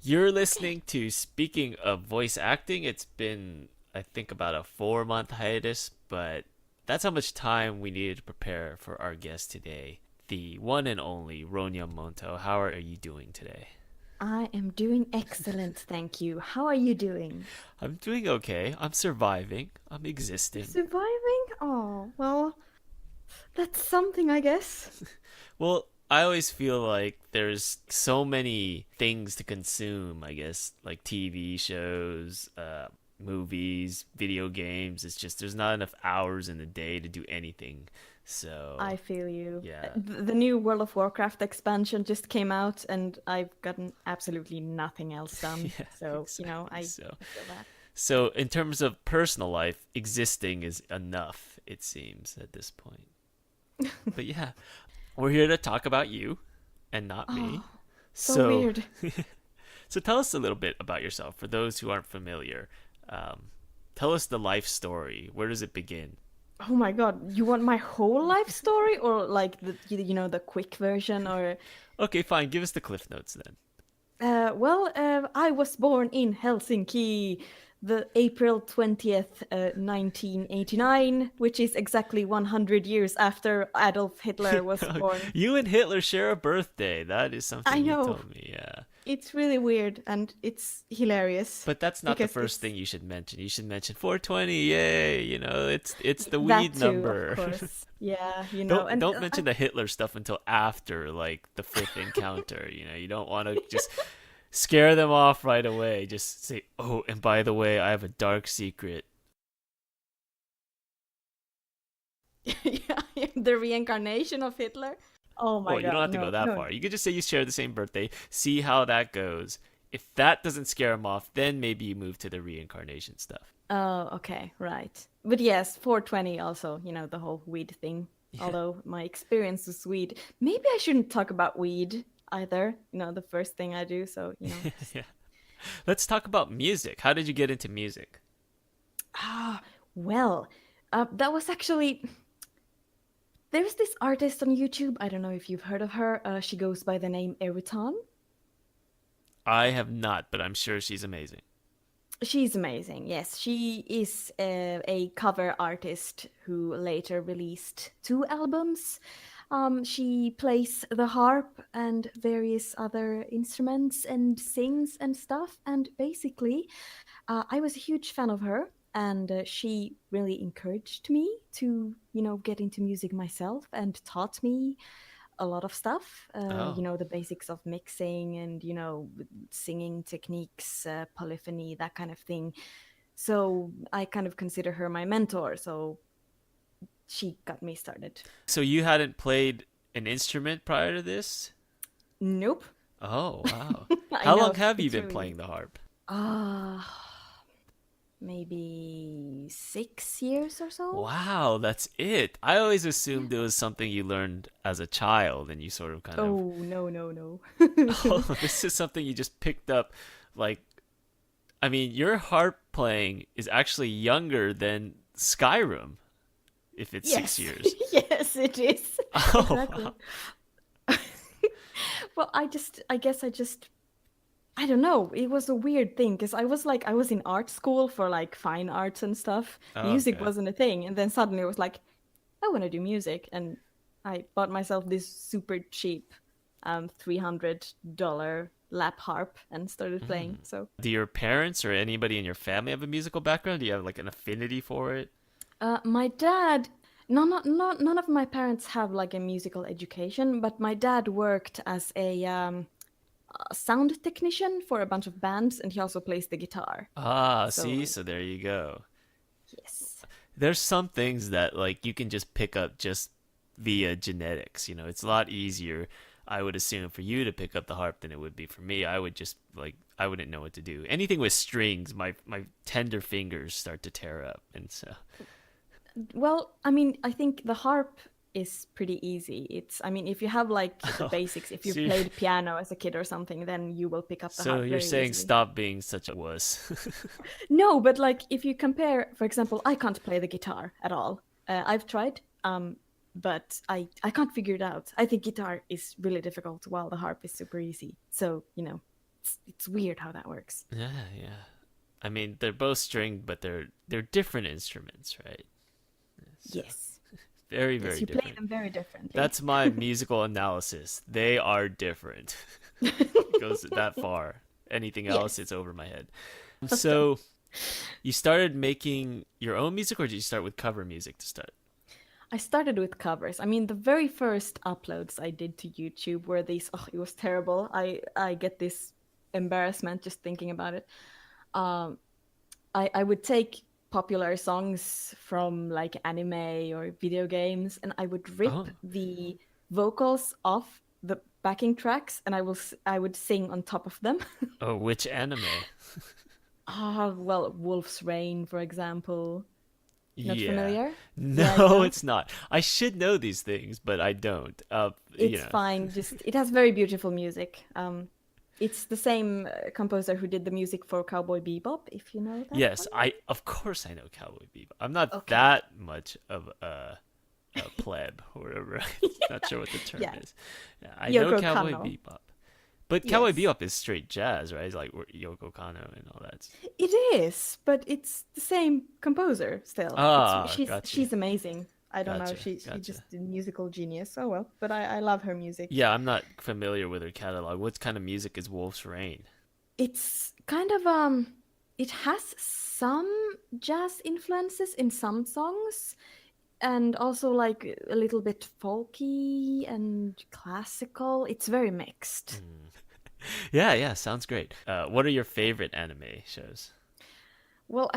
You're listening to Speaking of Voice Acting. It's been, I think, about a 4 month hiatus, but that's how much time we needed to prepare for our guest today, the one and only Ronya Monto. How are you doing today? I am doing excellent, thank you. How are you doing? I'm doing okay. I'm surviving. I'm You're existing. surviving? Oh, well, that's something, I guess. Well, I always feel like there's so many things to consume, I guess, like TV shows, movies, video games. It's just there's not enough hours in the day to do anything. So, I feel you. yeah. The new World of Warcraft expansion just came out, and I've gotten absolutely nothing else done. Yeah, So, exactly. I feel that. So in terms of personal life, existing is enough, it seems, at this point. But yeah, we're here to talk about you and not me. Oh, so So weird. so tell us a little bit about yourself for those who aren't familiar. Um, Tell us the life story. Where does it begin? Oh my God, you want my whole life story or like the quick version or Okay, fine. Give us the cliff notes then. I was born in Helsinki, the April 20th, 1989, which is exactly 100 years after Adolf Hitler was born. You and Hitler share a birthday. That is I something you know, told me. Yeah. it's really weird and it's hilarious But that's not the because first it's thing you should mention. You should mention 420. Yay! It's the that weed too, of number. course. Yeah, don't and don't mention the Hitler stuff until after like the fifth encounter. You don't want to just scare them off right away. Just say, "Oh, and by the way, I have a dark secret." yeah, the reincarnation of Hitler. Oh Well, my you don't God, have to go no, that no. far. You could just say you share the same birthday. See how that goes. If that doesn't scare them off, then maybe you move to the reincarnation stuff. Oh, okay, right. But yes, 420 also, the whole weed thing. Yeah, Although my experience with weed, maybe I shouldn't talk about weed either. The first thing I do. So, just yeah. Let's talk about music. How did you get into music? ah, well, that was actually there's this artist on YouTube. I don't know if you've heard of her. She goes by the name Eriton. I have not, but I'm sure she's amazing. She's amazing. Yes, she is a cover artist who later released two albums. She plays the harp and various other instruments and sings and stuff. And basically, I was a huge fan of her, and she really encouraged me to, get into music myself and taught me a lot of stuff. Oh, The basics of mixing and singing techniques, polyphony, that kind of thing. So I kind of consider her my mentor. So she got me started. so you hadn't played an instrument prior to this? Nope. Oh, wow. I How long know have you it's been really weird. playing the harp? Maybe 6 years or so. Wow, that's it. I always assumed it was something you learned as a child and you sort of kind of, Oh, no, no, no. oh, this is something you just picked up. Like, I mean, your harp playing is actually younger than Skyrim if it's six Yes, years. yes, it is. Oh, Exactly. wow. Well, I guess I don't know. It was a weird thing because I was in art school for like fine arts and stuff. Oh, Music okay. wasn't a thing. And then suddenly it was like, I want to do music. And I bought myself this super cheap $300 lap harp and started playing. Mm. So Do your parents or anybody in your family have a musical background? Do you have like an affinity for it? my dad, none of my parents have like a musical education, but my dad worked as a sound technician for a bunch of bands and he also plays the guitar. Ah, see, So, so there you go. yes. There's some things that like you can just pick up just via genetics. It's a lot easier, I would assume, for you to pick up the harp than it would be for me. I would just like I wouldn't know what to do. Anything with strings, my tender fingers start to tear up, and so. Well, I mean, I think the harp is pretty easy. I mean, if you have like the Oh, basics, if you so you're, played piano as a kid or something, then you will pick up the so harp you're very saying easily. stop being such a wuss. No, but like if you compare, for example, I can't play the guitar at all. I've tried, but I can't figure it out. I think guitar is really difficult while the harp is super easy. So, It's weird how that works. Yeah, yeah. I mean, they're both stringed, but they're different instruments, right? So Yes. very, Yes, very you play different. them very differently. That's my musical analysis. They are different. It goes that far. Anything else, Yes. it's over my head. So you started making your own music, or did you start with cover music to start? I started with covers. I mean, the very first uploads I did to YouTube were these. Oh, it was terrible. I get this embarrassment just thinking about it. Um, I would take popular songs from like anime or video games, and I would rip Oh, the vocals off the backing tracks, and I would sing on top of them. oh, which anime? Ah, well, Wolf's Rain, for example. Not Yeah. familiar? Yeah, you No, don't? it's not. I should know these things, but I don't. It's fine. Just it has very beautiful music. It's the same composer who did the music for Cowboy Bebop, if you know that Yes, one. I of course I know Cowboy Bebop. I'm not Okay. that much of a pleb or whatever. Not sure what the term Yeah, is. Yeah, I know Yoko Cowboy Kanno. Bebop, but Cowboy Yes, Bebop is straight jazz, right? It's like Yoko Kanno and all that. it is, but it's the same composer still. It's Ah, gotcha, she's amazing. I don't know. gotcha, She gotcha. just a musical genius. Oh well, but I love her music. Yeah, I'm not familiar with her catalog. What kind of music is Wolf's Rain? It's kind of it has some jazz influences in some songs, and also like a little bit folky and classical. It's very mixed. Hmm. Yeah, yeah, sounds great. What are your favorite anime shows? Well,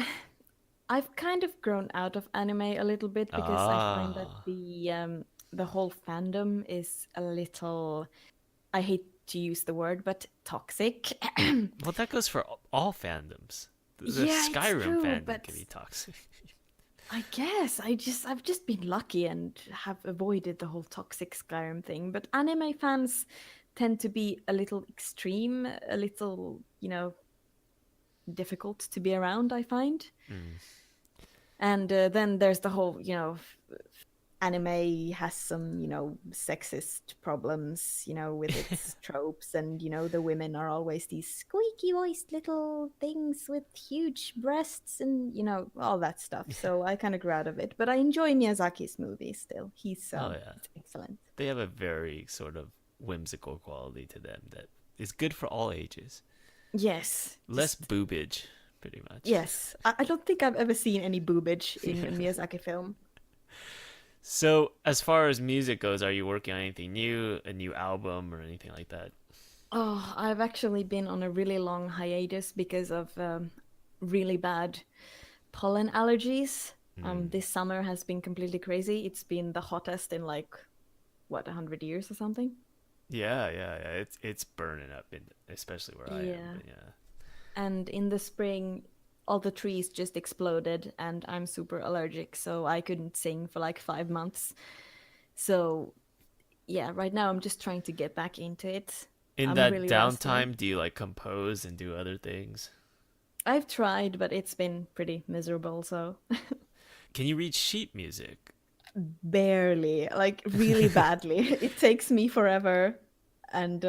I've kind of grown out of anime a little bit because I find that Ah, the whole fandom is a little, I hate to use the word, but toxic. well, that goes for all fandoms. The Yeah, it's Skyrim true, fandom but can be toxic. I guess I've just been lucky and have avoided the whole toxic Skyrim thing. But anime fans tend to be a little extreme, a little, difficult to be around, I find. Mm. And then there's the whole, anime has some, sexist problems, with its tropes. And, the women are always these squeaky voiced little things with huge breasts and, all that stuff. So I kind of grew out of it. But I enjoy Miyazaki's movies still. Oh yeah, He's excellent. they have a very sort of whimsical quality to them that is good for all ages. Yes. Less Just, boobage, pretty much. yes. I don't think I've ever seen any boobage in a Miyazaki film. So, as far as music goes, are you working on anything new, a new album or anything like that? Oh, I've actually been on a really long hiatus because of really bad pollen allergies. Mm. This summer has been completely crazy. It's been the hottest in like what 100 years or something. Yeah, yeah, yeah. It's burning up, especially where I am. Yeah, But yeah. and in the spring, all the trees just exploded, and I'm super allergic, so I couldn't sing for like 5 months. So yeah, right now I'm just trying to get back into it. In I'm that really rusty. downtime, do you like compose and do other things? I've tried, but it's been pretty miserable. So Can you read sheet music? barely, like really badly. It takes me forever, and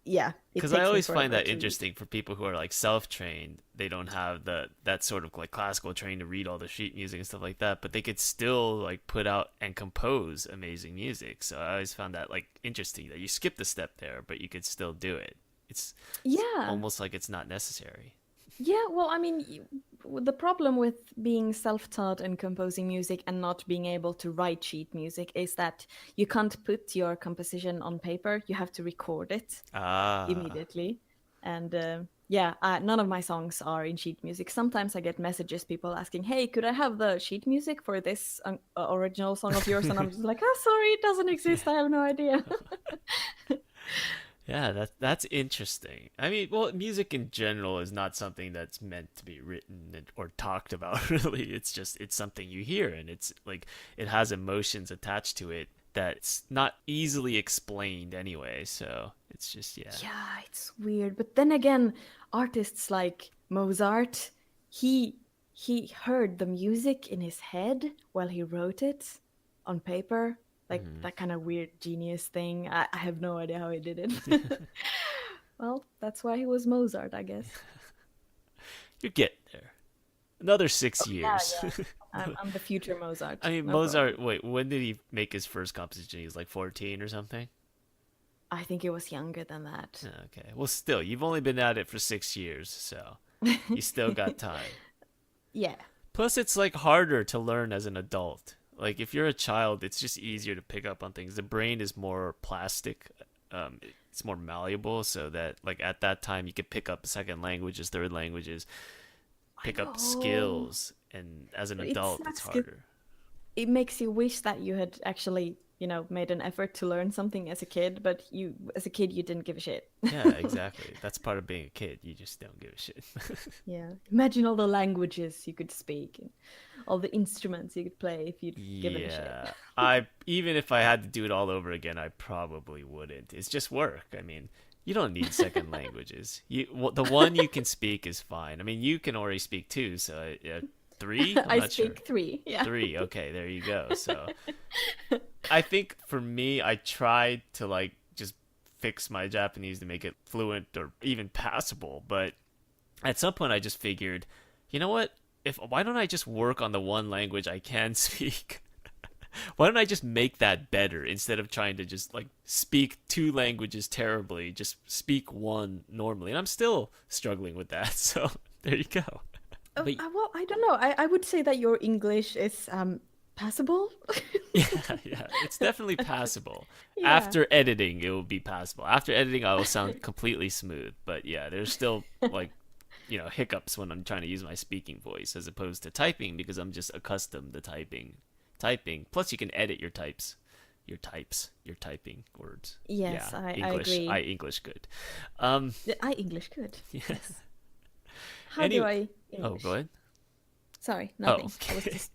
yeah, it Because I takes me always find forever that to read. interesting for people who are like self-trained. They don't have that sort of like classical training to read all the sheet music and stuff like that, but they could still like put out and compose amazing music. So I always found that like interesting that you skip the step there, but you could still do it. It's Yeah, almost like it's not necessary. yeah. Well, I mean, the problem with being self-taught and composing music and not being able to write sheet music is that you can't put your composition on paper. You have to record it Ah, immediately. And yeah, none of my songs are in sheet music. Sometimes I get messages, people asking, "Hey, could I have the sheet music for this original song of yours?" And I'm just like, "Oh, sorry, it doesn't yeah. exist. I have no idea." Yeah, that's interesting. I mean, well, music in general is not something that's meant to be written or talked about, really. It's something you hear, and it's like it has emotions attached to it that's not easily explained anyway. So it's just yeah. Yeah, it's weird. But then again, artists like Mozart, he he heard the music in his head while he wrote it on paper. Like Hmm. that kind of weird genius thing. I have no idea how he did it. Well, that's why he was Mozart, I guess. You're getting there. Another Oh, 6 years. yeah, yeah. I'm the future I Mozart. mean, No problem. Mozart. Wait, when did he make his first composition? He was like 14 or something. I think it was younger than that. Okay. Well, still, you've only been at it for 6 years, so you still got time. Yeah. Plus, it's like harder to learn as an adult. Like if you're a child, it's just easier to pick up on things. The brain is more plastic. It's more malleable, so that like at that time you could pick up second languages, third languages, I pick up know. skills. And as an But it adult, it's sucks 'cause harder. it makes you wish that you had actually, made an effort to learn something as a kid, but as a kid, you didn't give a shit. Yeah, exactly. That's part of being a kid. You just don't give a shit. Yeah. Imagine all the languages you could speak and all the instruments you could play if you'd given a shit. Yeah, I even if I had to do it all over again, I probably wouldn't. It's just work. I mean, you don't need second languages. The one you can speak is fine. I mean, you can already speak two, so three. I'm I not sure. speak three. Yeah. Three. Okay, there you go. So I think for me, I tried to like just fix my Japanese to make it fluent or even passable, but at some point I just figured, you know what? If why don't I just work on the one language I can speak? Why don't I just make that better instead of trying to just like speak two languages terribly, just speak one normally. And I'm still struggling with that. So there you go. But Well, I don't know. I would say that your English is passable. yeah, yeah, it's definitely passable. Yeah. After editing, it will be passable. After editing, I will sound completely smooth. But yeah, there's still like hiccups when I'm trying to use my speaking voice as opposed to typing because I'm just accustomed to typing. Plus you can edit your typing words. Yeah, Yes, I English. I agree. English good. Um I English good. yeah. Yes. How do Any I Oh, go English? ahead. Sorry, Oh, nothing. I was okay. just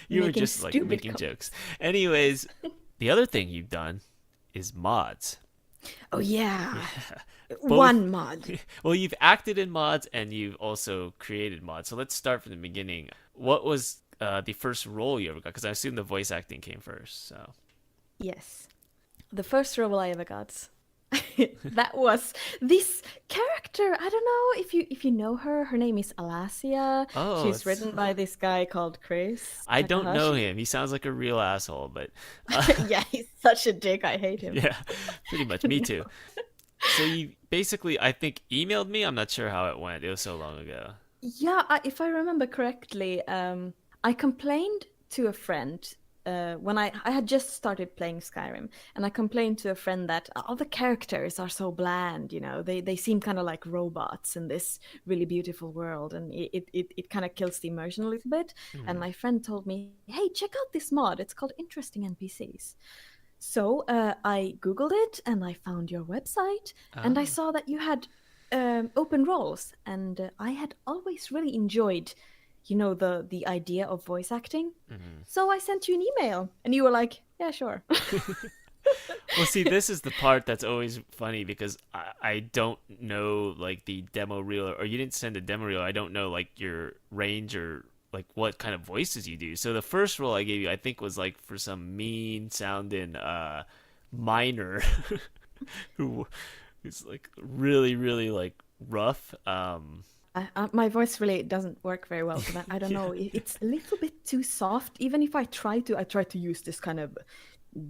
You were making just like stupid making comments. jokes. Anyways, the other thing you've done is mods. Oh yeah, Yeah. Both. one mod. Well, you've acted in mods and you've also created mods. So let's start from the beginning. What was the first role you ever got? Because I assume the voice acting came first. So. Yes, the first role I ever got. That was this character. I don't know if you know her. Her name is Alasia. Oh, She's written by this guy called Chris I don't know Takahashi. him. He sounds like a real asshole, but Yeah, he's such a dick. I hate him. yeah, pretty much. Me too. So you basically, I think, emailed me. I'm not sure how it went. It was so long ago. Yeah, if I remember correctly, I complained to a friend when I had just started playing Skyrim, and I complained to a friend that all the characters are so bland. They seem kind of like robots in this really beautiful world, and it kind of kills the immersion a little bit. And Hmm. my friend told me, "Hey, check out this mod. It's called Interesting NPCs." So I Googled it and I found your website and I Oh. saw that you had open roles. And I had always really enjoyed, the idea of voice acting. Hmm. So I sent you an email and you were like, yeah, sure. Well, see, this is the part that's always funny because I don't know like the demo reel, or you didn't send a demo reel. I don't know like your range or like what kind of voices you do. So the first role I gave you, I think, was like for some mean sounding miner who is like really, really like rough. My voice really doesn't work very well for that. I don't Yeah. know. It's a little bit too soft. Even if I try to use this kind of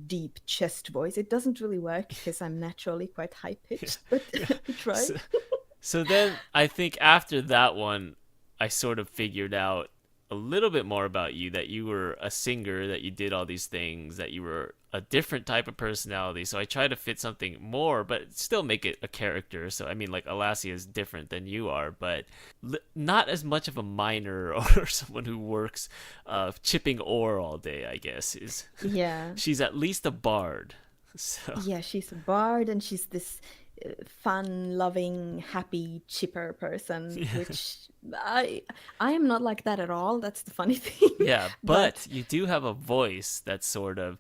deep chest voice. It doesn't really work because I'm naturally quite high pitched, but Yeah. I try. So, so then I think after that one, I sort of figured out a little bit more about you, that you were a singer, that you did all these things, that you were a different type of personality. So I try to fit something more, but still make it a character. So I mean, like Alasia is different than you are, but not as much of a miner or someone who works chipping ore all day, I guess. Is Yeah. she's at least a bard. So Yeah, she's a bard and she's this fun-loving, happy, chipper person, yeah. which I am not like that at all. That's the funny thing. Yeah, But but you do have a voice that sort of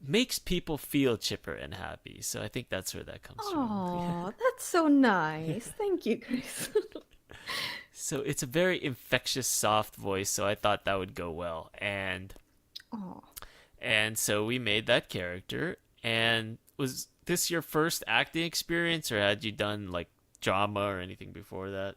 makes people feel chipper and happy. So I think that's where that comes from. oh, that's so nice. Thank you, Chris. So it's a very infectious, soft voice. So I thought that would go well, and Oh, so we made that character, and was this your first acting experience, or had you done like drama or anything before that?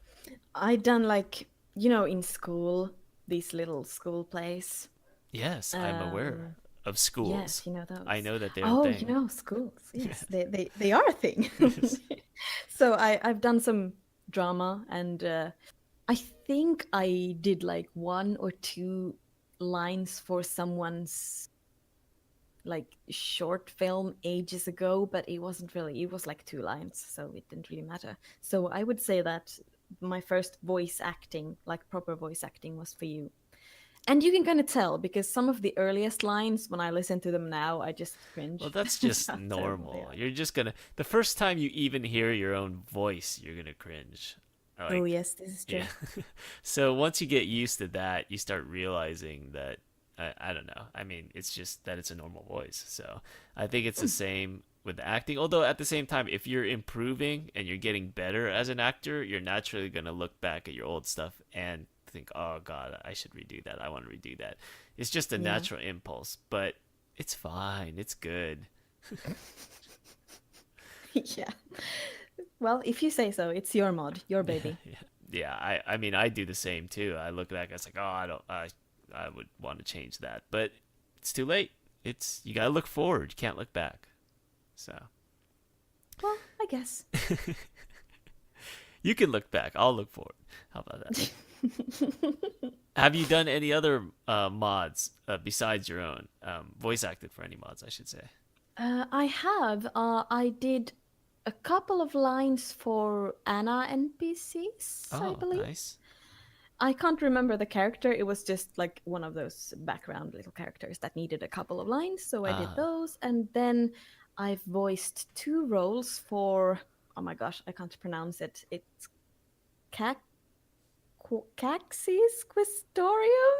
I done like, in school, these little school plays. Yes, I'm aware Um, of yes, schools. you know I those. know that they're a Oh, thing. schools. Yes, they are a thing. Yes. So I've done some drama, and I think I did like one or two lines for someone's like short film ages ago, but it wasn't really, it was like two lines, so it didn't really matter. So I would say that my first voice acting, like proper voice acting, was for you. And you can kind of tell because some of the earliest lines, when I listen to them now, I just Well, cringe that's at just how terrible they normal. are. You're just gonna, the first time you even hear your own voice, you're gonna cringe. Oh, Like, yes, this is yeah. true. So once you get used to that, you start realizing that, I don't know. I mean, it's just that it's a normal voice. So I think it's the same with acting. Although at the same time, if you're improving and you're getting better as an actor, you're naturally gonna look back at your old stuff and think, "Oh God, I should redo that. I want to redo that." It's just a Yeah. natural impulse, but it's fine. It's good. Yeah. Well, if you say so, it's your mod, your Yeah, baby. yeah, yeah. I mean, I do the same too. I look back, it's like, oh, I would want to change that, but it's too late. It's you gotta look forward. You can't look back. So Well, I guess. you can look back. I'll look forward. How about that? Have you done any other mods besides your own? Voice acted for any mods, I should say. I have. I did a couple of lines for Anna NPCs, I Oh, believe. nice. I can't remember the character. It was just like one of those background little characters that needed a couple of lines, so I did Uh, those. And then I've voiced two roles for, oh my gosh, I can't pronounce it. It's Cac- Caxis Questorium?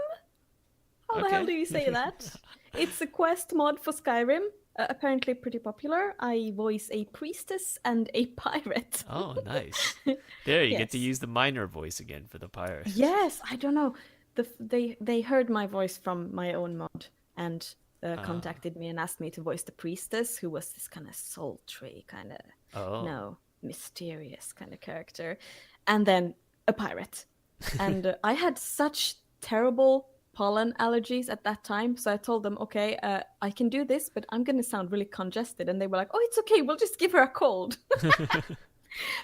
How the hell okay. do you say that? It's a quest mod for Skyrim, apparently pretty popular. I voice a priestess and a pirate. Oh, nice. There, you get to Yes. use the minor voice again for the pirate. Yes, I don't know. They heard my voice from my own mod and Uh, contacted me and asked me to voice the priestess, who was this kind of sultry, kind of, oh. mysterious kind of character, and then a pirate. And I had such terrible pollen allergies at that time, so I told them, okay, I can do this, but I'm gonna sound really congested. And they were like, oh, it's okay, we'll just give her a cold.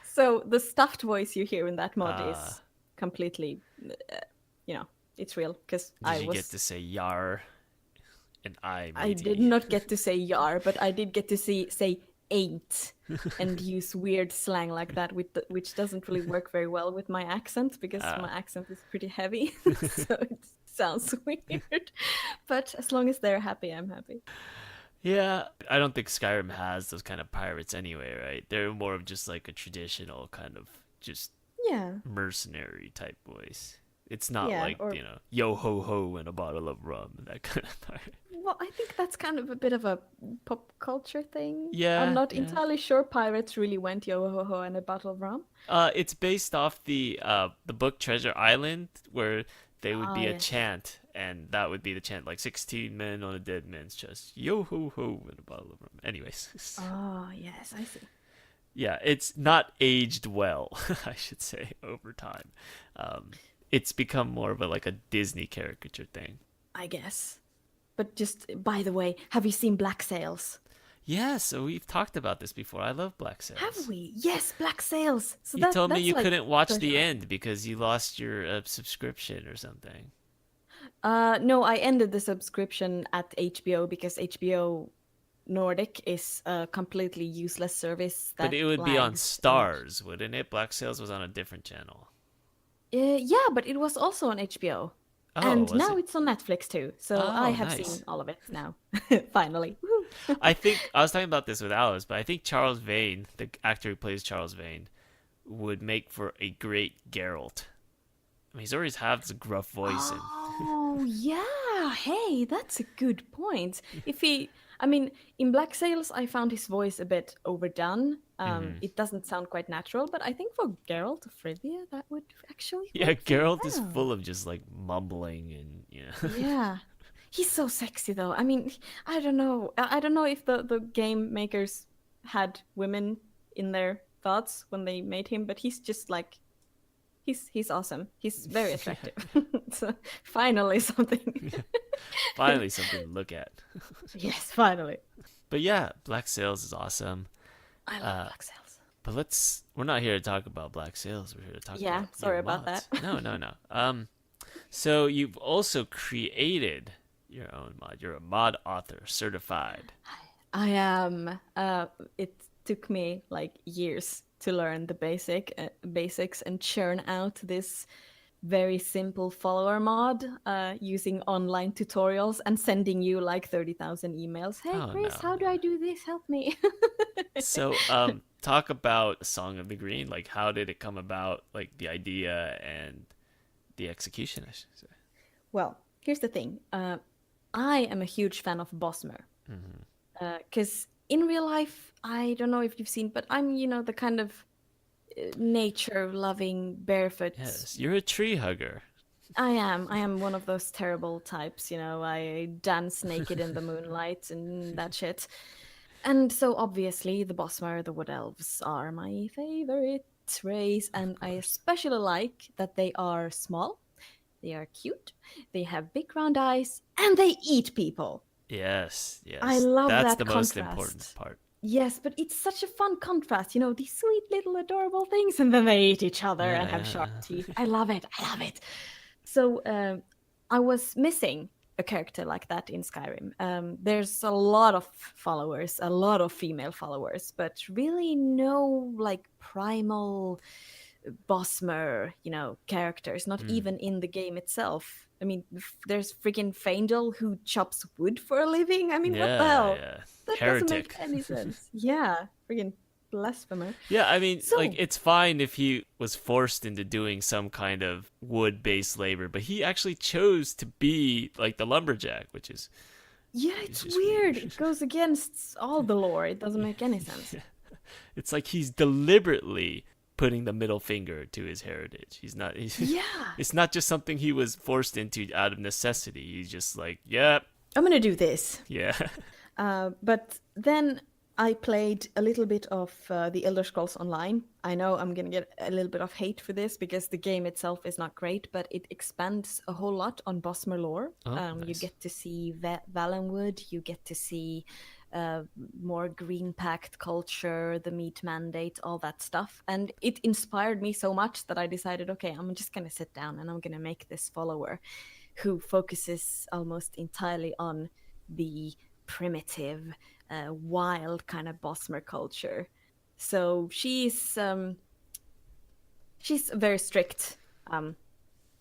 So the stuffed voice you hear in that mod uh, is completely, uh, it's real because did you get to say yar and I I did matey? not get to say yar, but I did get to say ain't and use weird slang like that, which doesn't really work very well with my accent because Uh, my accent is pretty heavy, so it sounds weird. But as long as they're happy, I'm happy. yeah, I don't think Skyrim has those kind of pirates anyway, right? They're more of just like a traditional kind of just Yeah, mercenary type voice. It's not yeah, like, or yo ho ho and a bottle of rum, that kind of pirate. well, I think that's kind of a bit of a pop culture thing. I'm Yeah, not yeah. entirely sure pirates really went yo ho ho and a bottle of rum. It's based off the book Treasure Island, where they would Ah, be a yes. chant, and that would be the chant, like 16 men on a dead man's chest, yo ho ho, and a bottle of rum. Anyways, Oh, yes, I see. yeah, it's not aged well, I should say, over time. It's become more of a like a Disney caricature thing. I guess. But just by the way, have you seen Black Sails? Yeah, so we've talked about this before. I love Black Have Sails. we? Yes, Black Sails. So You told me that's you like couldn't watch Treasure the Island. end because you lost your subscription or something. No, I ended the subscription at HBO because HBO Nordic is a completely useless service But that it would be on lags and Stars, wouldn't it? Black Sails was on a different channel. yeah, but it was also on HBO. Oh, And was now it? it's on Netflix too. So I Oh, have seen nice. all of it now. Finally. Woo. I think I was talking about this with Alice, but I think Charles Vane, the actor who plays Charles Vane, would make for a great Geralt. I mean, he's always had this gruff voice, and Oh, yeah. Hey, that's a good point. If he, I mean, in Black Sails, I found his voice a bit overdone. Mhm. It doesn't sound quite natural, but I think for Geralt of Rivia, that would actually Yeah, work very Geralt is well. full of just like mumbling and Yeah. He's so sexy though. I mean, I don't know. I don't know if the game makers had women in their thoughts when they made him, but he's just like he's awesome. He's very attractive. So finally something. Finally, something to look at. Yes, finally. But yeah, Black Sails is awesome. I love Black Sails. But we're not here to talk about Black Sails. We're here to talk Yeah, about sorry your about mods. that. No. So you've also created your own mod. You're a mod author, certified. I am. It took me like years to learn the basics and churn out this very simple follower mod using online tutorials and sending you like 30,000 emails. Hey, Oh Chris, no. how do I do this? Help me. So talk about Song of the Green. Like, how did it come about? Like the idea and the execution, I should say. Well, here's the thing. I am a huge fan of Bosmer. Because in real life, I don't know if you've seen, but I'm, the kind of nature-loving, barefoot. Yes, you're a tree hugger. I am. I am one of those terrible types, I dance naked in the moonlight and that shit. And so obviously the Bosmer, the Wood Elves, are my favorite race, and I especially like that they are small, they are cute, they have big round eyes, and they eat people. Yes. I love That's that the contrast. most important part. Yes, but it's such a fun contrast, these sweet little adorable things, and then they eat each other and have sharp teeth. I love it. I love it. So I was missing a character like that in Skyrim. There's a lot of followers, a lot of female followers, but really no like primal Bosmer, characters, not even in the game itself. I mean, there's freaking Faendal who chops wood for a living. I mean, what the hell? Yeah. That doesn't make any sense. Yeah, freaking blasphemer. Yeah, I mean, So- like, it's fine if he was forced into doing some kind of wood-based labor, but he actually chose to be, like, the lumberjack, which is... Yeah, it's just weird. weird. It goes against all the lore. It doesn't make any sense. It's like he's deliberately putting the middle finger to his heritage. Yeah. It's not just something he was forced into out of necessity. He's just like, yep, I'm gonna do this. yeah. But then I played a little bit of the Elder Scrolls Online. I know I'm gonna get a little bit of hate for this because the game itself is not great, but it expands a whole lot on Bosmer lore. You Nice. get to see Valenwood, you get to see more green pact culture, the meat mandate, all that stuff. And it inspired me so much that I decided, okay, I'm just gonna sit down and I'm gonna make this follower who focuses almost entirely on the primitive, wild kind of Bosmer culture. So she's a very strict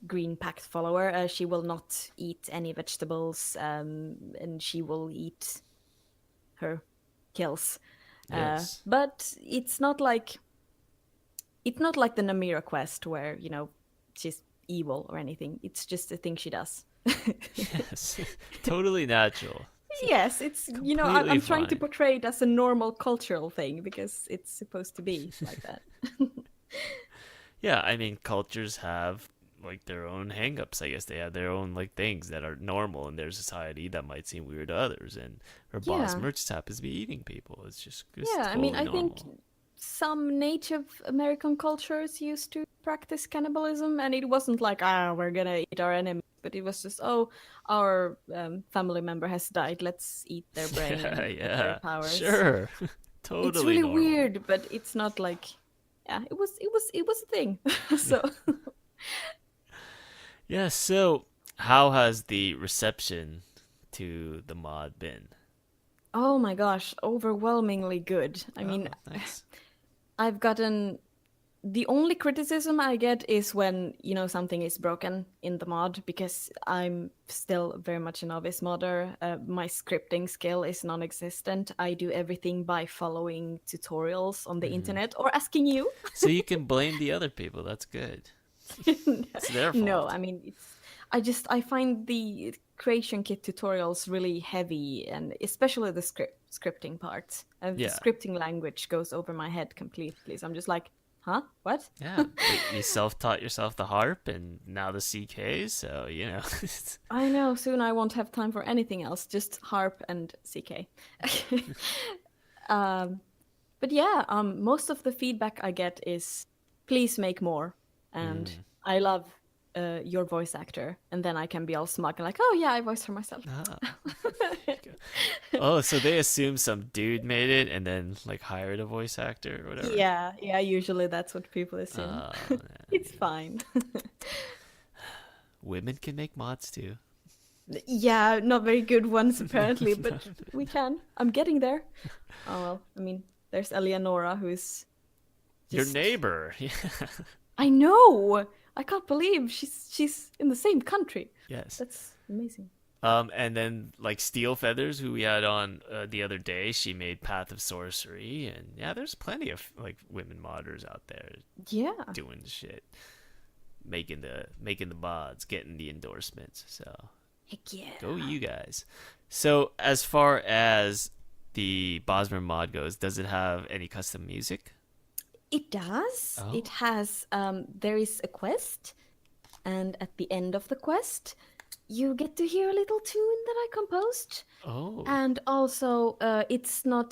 green pact follower. She will not eat any vegetables, and she will eat her kills. Yes. But it's not like the Namira quest where she's evil or anything. It's just a thing she does. Yes. Totally natural. Yes, it's I'm Completely trying to fine. portray it as a normal cultural thing because it's supposed to be like that. Yeah, I mean, cultures have like their own hangups. I guess they have their own like things that are normal in their society that might seem weird to others. And her boss Yeah. just happens to be eating people. It's Yeah, I mean, totally I think normal. some Native American cultures used to practice cannibalism, and it wasn't like, we're gonna eat our enemy, but it was just, our family member has died, let's eat their brain and get their powers. Sure. Totally It's really normal. weird, but it's not like, it was a thing. So Yeah, so how has the reception to the mod been? oh my gosh, overwhelmingly good. I mean, Nice. I've gotten the only criticism I get is when, something is broken in the mod because I'm still very much a novice modder. My scripting skill is non-existent. I do everything by following tutorials on the internet or asking you. So you can blame the other people. That's good. It's their fault. No, I mean, I find the creation kit tutorials really heavy, and especially the scripting part. And Yeah. the scripting language goes over my head completely. So I'm just like, huh? What? Yeah, you self-taught yourself the harp and now the CK, so it's- I know, soon I won't have time for anything else, just harp and CK. um, But yeah, most of the feedback I get is, please make more, and I love your voice actor, and then I can be all smug like, oh yeah, I voiced her myself. Ah. Oh, so they assume some dude made it and then like hired a voice actor or whatever. Yeah, yeah, usually that's what people assume. Oh, It's fine. women can make mods too. Yeah, not very good ones apparently, but we can. I'm getting there. Oh well, I mean, there's Eleonora who's Your just... neighbor. Yeah. I know. I can't believe she's in the same country. Yes. That's amazing. And then like Steel Feathers, who we had on the other day, she made Path of Sorcery, and yeah, there's plenty of like women modders out there Yeah. doing the shit, making the mods, getting the endorsements. So Heck yeah. go you guys. So as far as the Bosmer mod goes, does it have any custom music? It does. Oh. It has there is a quest, and at the end of the quest you get to hear a little tune that I composed. Oh. And also, it's not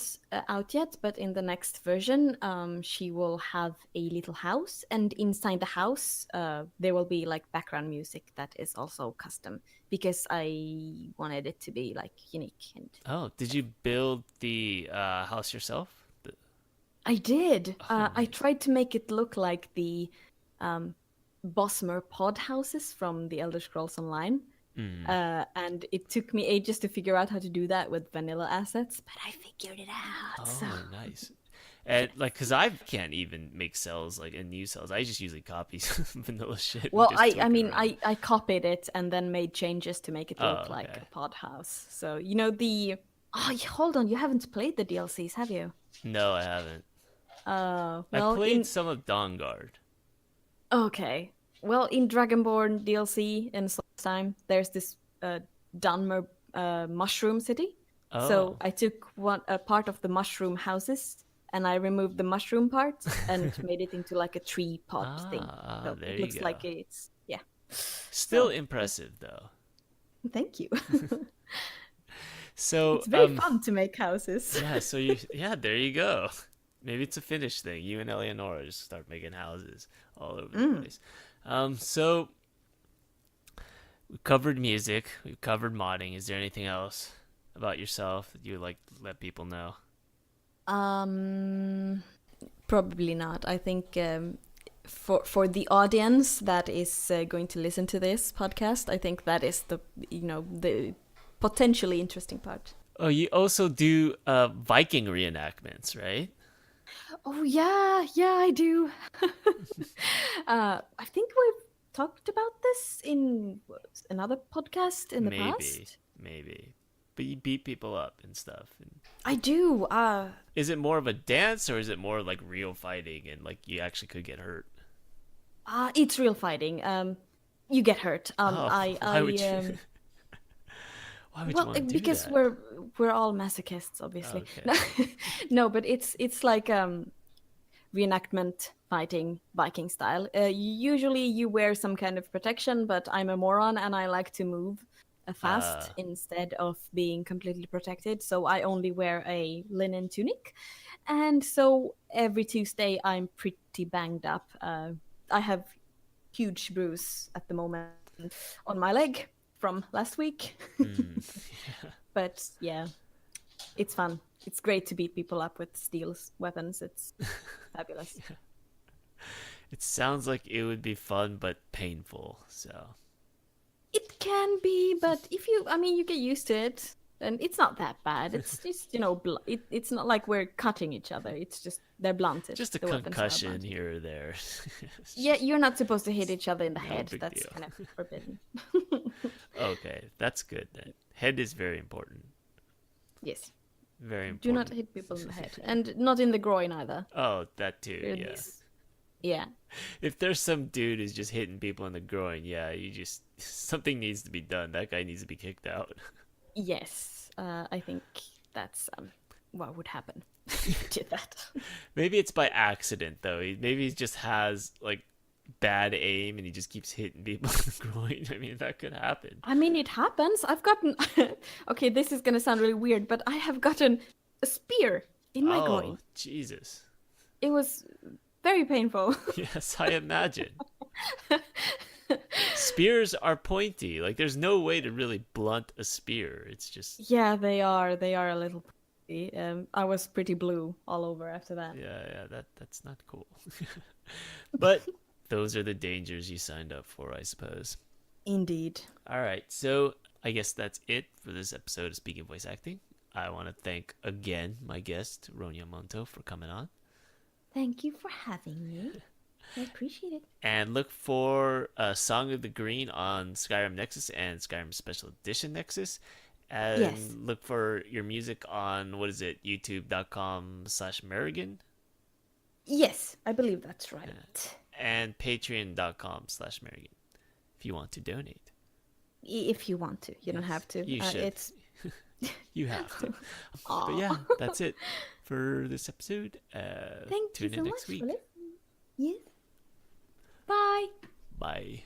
out yet, but in the next version, she will have a little house, and inside the house, there will be like background music that is also custom because I wanted it to be like unique. And Oh, did you build the house yourself? I did. Oh, I nice. tried to make it look like the Bosmer pod houses from the Elder Scrolls Online. And it took me ages to figure out how to do that with vanilla assets, but I figured it out. Oh, So nice. And like, cause I can't even make cells like in new cells. I just usually copy some vanilla shit. And well, just I tweak it mean, around. I copied it and then made changes to make it look Oh, like okay. a pod house. So you know the hold on, you haven't played the DLCs, have you? No, I haven't. I Well, played some of Dawnguard. okay. Well, in Dragonborn DLC in time, there's this Dunmer mushroom city. So Oh. I took a part of the mushroom houses and I removed the mushroom part and made it into like a tree pod thing. So There it you looks go. like it's yeah. Still So impressive though. thank you. So It's very fun to make houses. yeah, there you go. Maybe it's a Finnish thing. You and Eleonora just start making houses all over the place. So we've covered music, we've covered modding. Is there anything else about yourself that you would like to let people know? Probably not. I think for the audience that is going to listen to this podcast, I think that is the potentially interesting part. Oh, you also do Viking reenactments, right? Oh yeah, I do. I think we've talked about this in another podcast in the past. Maybe. But you beat people up and stuff. And I do. is it more of a dance or is it more like real fighting and like you actually could get hurt? It's real fighting. You get hurt. Why would you? Why would you Well, want to do because that? we're all masochists, obviously. Okay. No, but it's like reenactment fighting Viking style. Usually you wear some kind of protection, but I'm a moron and I like to move fast instead of being completely protected. So I only wear a linen tunic, and so every Tuesday I'm pretty banged up. I have huge bruise at the moment on my leg from last week. But yeah, it's fun. It's great to beat people up with steel weapons. It's fabulous. It sounds like it would be fun but painful. So It can be, but you get used to it, and it's not that bad. It's just, it's not like we're cutting each other. It's just they're blunted. just a The weapons are concussion blunted. here or there. Yeah, you're not supposed to hit each other in the No head. big That's deal. kind of forbidden. Okay, that's good then. Head is very important. Yes. Very important. Do not hit people in the head, and not in the groin either. Oh, that too. There are Yeah. these- Yeah. If there's some dude who's just hitting people in the groin, yeah, you just something needs to be done. That guy needs to be kicked out. Yes. I think that's what would happen if you did that. Maybe it's by accident though. Maybe he just has like bad aim and he just keeps hitting people in the groin. I mean, that could happen. I mean, it happens. I've gotten. Okay, this is gonna sound really weird, but I have gotten a spear in my Oh, groin. Jesus. It was very painful. Yes, I imagine. Spears are pointy. Like, there's no way to really blunt a spear. It's just, Yeah, they are. They are a little. I was pretty blue all over after that. yeah, that's not cool. But those are the dangers you signed up for, I suppose. Indeed. All right, so I guess that's it for this episode of Speaking Voice Acting. I want to thank again my guest, Ronya Monto, for coming on. Thank you for having me. I appreciate it. And look for Song of the Green on Skyrim Nexus and Skyrim Special Edition Nexus. And Yes. look for your music on, what is it, youtube.com/Merrigan Yes, I believe that's right. and patreon.com/Merrigan if you want to donate. If you want to, you don't have to. You should. It's You have to. Aw. But yeah, that's it for this episode. Thank you Tune so in much next week. for listening. Yes. Bye. Bye.